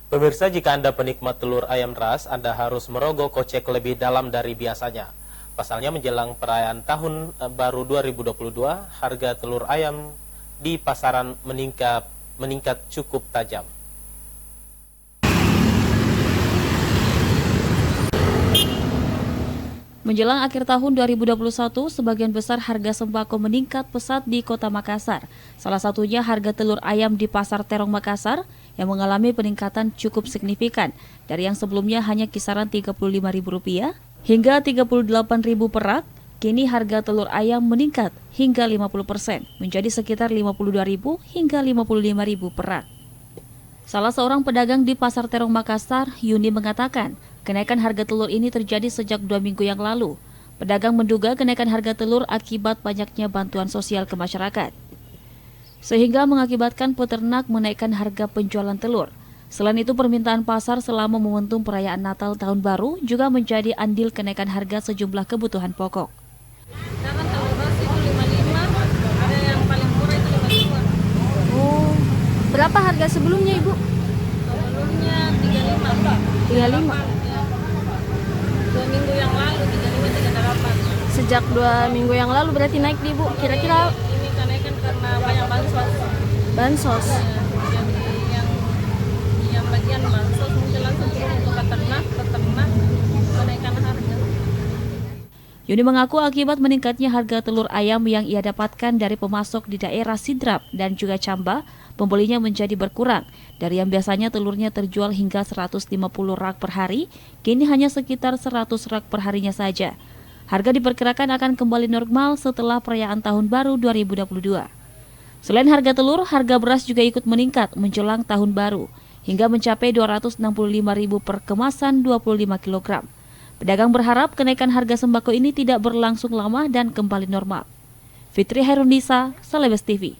Pemirsa, jika Anda penikmat telur ayam ras, Anda harus merogoh kocek lebih dalam dari biasanya. Pasalnya menjelang perayaan Tahun Baru 2022, harga telur ayam di pasaran meningkat cukup tajam. Menjelang akhir tahun 2021, sebagian besar harga sembako meningkat pesat di Kota Makassar. Salah satunya harga telur ayam di Pasar Terong Makassar yang mengalami peningkatan cukup signifikan dari yang sebelumnya hanya kisaran Rp35.000 hingga Rp38.000 per rak. Kini harga telur ayam meningkat hingga 50%, menjadi sekitar Rp52.000 hingga Rp55.000 per rak. Salah seorang pedagang di Pasar Terong Makassar, Yuni, mengatakan kenaikan harga telur ini terjadi sejak 2 minggu yang lalu. Pedagang menduga kenaikan harga telur akibat banyaknya bantuan sosial ke masyarakat, sehingga mengakibatkan peternak menaikkan harga penjualan telur. Selain itu, permintaan pasar selama momentum perayaan Natal Tahun Baru juga menjadi andil kenaikan harga sejumlah kebutuhan pokok. Sekarang telur ras itu 55, ada yang paling murah itu 52. Oh, berapa harga sebelumnya Ibu? Sebelumnya 35. 35. 2 minggu yang lalu 35 38. Sejak 2 minggu yang lalu berarti naik di Ibu. Kira-kira Ini kenaikan karena banyak bansos. bansos. Jadi yang bagian bansos mungkin langsung turun untuk peternak menaikkan harga. Yuni mengaku akibat meningkatnya harga telur ayam yang ia dapatkan dari pemasok di daerah Sidrap dan juga Camba, pembelinya menjadi berkurang. Dari yang biasanya telurnya terjual hingga 150 rak per hari, kini hanya sekitar 100 rak per harinya saja. Harga diperkirakan akan kembali normal setelah perayaan Tahun Baru 2022. Selain harga telur, harga beras juga ikut meningkat menjelang Tahun Baru, hingga mencapai Rp265.000 per kemasan 25 kg. Pedagang berharap kenaikan harga sembako ini tidak berlangsung lama dan kembali normal. Fitri Hairunisa, Celebes TV.